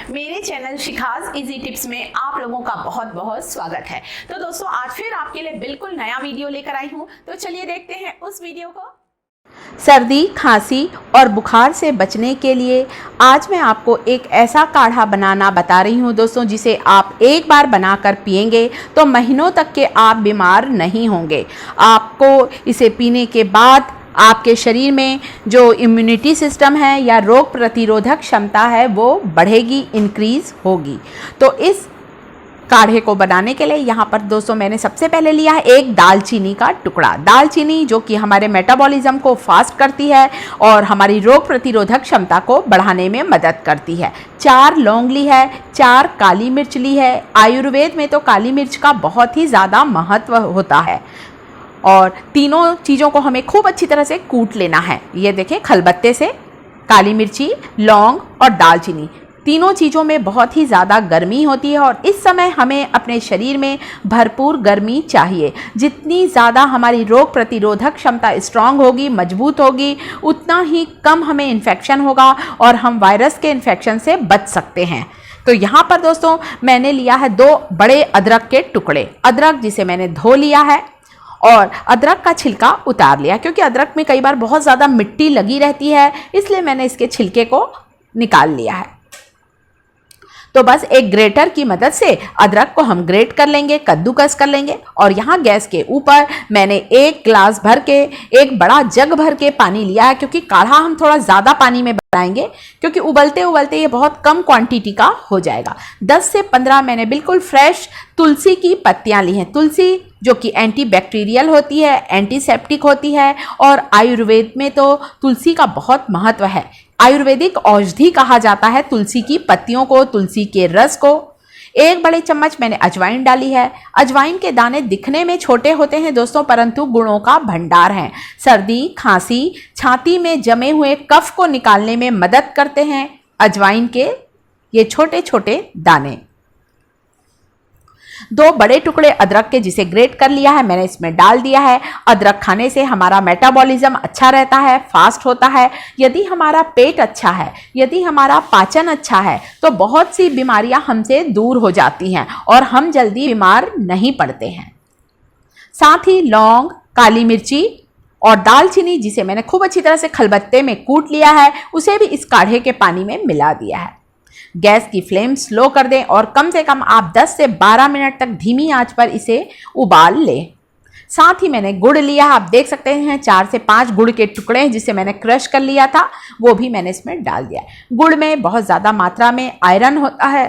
मेरे channel शिखाज easy tips में आप लोगों का बहुत बहुत स्वागत है। तो दोस्तों आज फिर आपके लिए बिल्कुल नया वीडियो लेकर आई हूँ, तो चलिए देखते हैं उस वीडियो को। सर्दी, खांसी और बुखार से बचने के लिए आज मैं आपको एक ऐसा काढ़ा बनाना बता रही हूँ दोस्तों, जिसे आप एक बार बनाकर पिएंगे तो महीनों तक के आप बीमार नहीं होंगे। आपको इसे पीने के बाद आपके शरीर में जो इम्यूनिटी सिस्टम है या रोग प्रतिरोधक क्षमता है वो बढ़ेगी, इंक्रीज होगी। तो इस काढ़े को बनाने के लिए यहाँ पर दोस्तों मैंने सबसे पहले लिया है एक दालचीनी का टुकड़ा। दालचीनी जो कि हमारे मेटाबॉलिज्म को फास्ट करती है और हमारी रोग प्रतिरोधक क्षमता को बढ़ाने में मदद करती है। 4 लौंग ली है, 4 काली मिर्च ली है। आयुर्वेद में तो काली मिर्च का बहुत ही ज़्यादा महत्व होता है और तीनों चीज़ों को हमें खूब अच्छी तरह से कूट लेना है। ये देखें, खलबत्ते से काली मिर्ची, लौंग और दालचीनी, तीनों चीज़ों में बहुत ही ज़्यादा गर्मी होती है और इस समय हमें अपने शरीर में भरपूर गर्मी चाहिए। जितनी ज़्यादा हमारी रोग प्रतिरोधक क्षमता स्ट्रांग होगी, मजबूत होगी, उतना ही कम हमें इन्फेक्शन होगा और हम वायरस के इन्फेक्शन से बच सकते हैं। तो यहाँ पर दोस्तों मैंने लिया है 2 बड़े अदरक के टुकड़े। अदरक जिसे मैंने धो लिया है और अदरक का छिलका उतार लिया, क्योंकि अदरक में कई बार बहुत ज़्यादा मिट्टी लगी रहती है, इसलिए मैंने इसके छिलके को निकाल लिया है। तो बस एक ग्रेटर की मदद से अदरक को हम ग्रेट कर लेंगे, कद्दूकस कर लेंगे। और यहाँ गैस के ऊपर मैंने 1 गिलास भर के, एक बड़ा जग भर के पानी लिया है, क्योंकि काढ़ा हम थोड़ा ज़्यादा पानी में बनाएंगे, क्योंकि उबलते उबलते ये बहुत कम क्वांटिटी का हो जाएगा। 10 से 15 मैंने बिल्कुल फ्रेश तुलसी की पत्तियाँ ली हैं। तुलसी जो कि एंटीबैक्टीरियल होती है, एंटीसेप्टिक होती है और आयुर्वेद में तो तुलसी का बहुत महत्व है। आयुर्वेदिक औषधि कहा जाता है तुलसी की पत्तियों को, तुलसी के रस को। 1 बड़े चम्मच मैंने अजवाइन डाली है। अजवाइन के दाने दिखने में छोटे होते हैं दोस्तों, परंतु गुणों का भंडार हैं। सर्दी, खांसी, छाती में जमे हुए कफ को निकालने में मदद करते हैं अजवाइन के ये छोटे छोटे दाने। 2 बड़े टुकड़े अदरक के जिसे ग्रेट कर लिया है मैंने इसमें डाल दिया है। अदरक खाने से हमारा मेटाबॉलिज्म अच्छा रहता है, फास्ट होता है। यदि हमारा पेट अच्छा है, यदि हमारा पाचन अच्छा है, तो बहुत सी बीमारियां हमसे दूर हो जाती हैं और हम जल्दी बीमार नहीं पड़ते हैं। साथ ही लौंग, काली मिर्ची और दालचीनी जिसे मैंने खूब अच्छी तरह से खलबत्ते में कूट लिया है, उसे भी इस काढ़े के पानी में मिला दिया है। गैस की फ्लेम स्लो कर दें और कम से कम आप 10 से 12 मिनट तक धीमी आंच पर इसे उबाल लें। साथ ही मैंने गुड़ लिया, आप देख सकते हैं 4 से 5 गुड़ के टुकड़े हैं जिसे मैंने क्रश कर लिया था, वो भी मैंने इसमें डाल दिया। गुड़ में बहुत ज़्यादा मात्रा में आयरन होता है।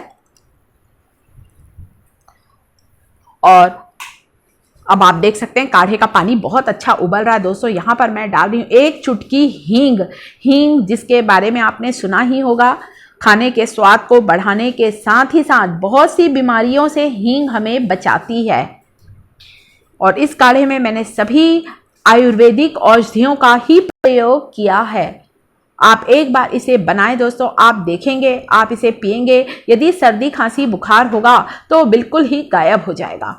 और अब आप देख सकते हैं काढ़े का पानी बहुत अच्छा उबल रहा है दोस्तों। यहाँ पर मैं डाल रही हूँ 1 चुटकी हींग जिसके बारे में आपने सुना ही होगा। खाने के स्वाद को बढ़ाने के साथ ही साथ बहुत सी बीमारियों से हींग हमें बचाती है। और इस काढ़े में मैंने सभी आयुर्वेदिक औषधियों का ही प्रयोग किया है। आप एक बार इसे बनाएं दोस्तों, आप देखेंगे, आप इसे पिएंगे, यदि सर्दी, खांसी, बुखार होगा तो बिल्कुल ही गायब हो जाएगा।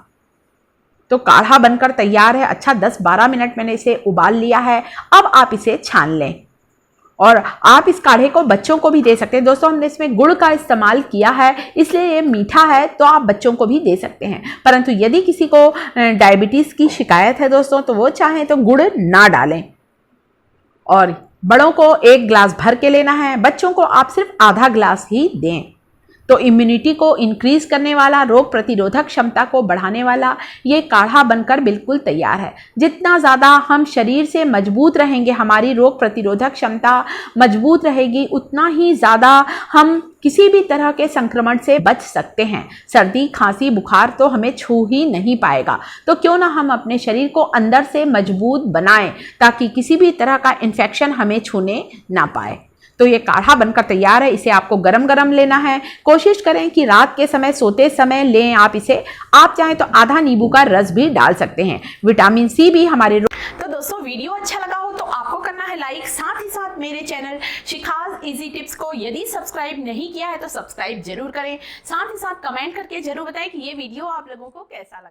तो काढ़ा बनकर तैयार है। अच्छा 10-12 मिनट मैंने इसे उबाल लिया है। अब आप इसे छान लें और आप इस काढ़े को बच्चों को भी दे सकते हैं। दोस्तों हमने इसमें गुड़ का इस्तेमाल किया है, इसलिए ये मीठा है, तो आप बच्चों को भी दे सकते हैं। परंतु यदि किसी को डायबिटीज़ की शिकायत है दोस्तों, तो वो चाहें तो गुड़ ना डालें। और बड़ों को 1 गिलास भर के लेना है, बच्चों को आप सिर्फ आधा गिलास ही दें। तो इम्यूनिटी को इंक्रीज करने वाला, रोग प्रतिरोधक क्षमता को बढ़ाने वाला ये काढ़ा बनकर बिल्कुल तैयार है। जितना ज़्यादा हम शरीर से मजबूत रहेंगे, हमारी रोग प्रतिरोधक क्षमता मजबूत रहेगी, उतना ही ज़्यादा हम किसी भी तरह के संक्रमण से बच सकते हैं। सर्दी, खांसी, बुखार तो हमें छू ही नहीं पाएगा। तो क्यों ना हम अपने शरीर को अंदर से मजबूत बनाएं, ताकि किसी भी तरह का इन्फेक्शन हमें छूने ना पाए। तो ये काढ़ा बनकर तैयार है। इसे आपको गरम गरम लेना है। कोशिश करें कि रात के समय, सोते समय लें आप इसे। आप चाहें तो आधा नींबू का रस भी डाल सकते हैं। विटामिन सी भी हमारे। तो दोस्तों वीडियो अच्छा लगा हो तो आपको करना है लाइक, साथ ही साथ मेरे चैनल शिखाज इजी टिप्स को यदि सब्सक्राइब नहीं किया है तो सब्सक्राइब जरूर करें। साथ ही साथ कमेंट करके जरूर बताएं कि ये वीडियो आप लोगों को कैसा लगा।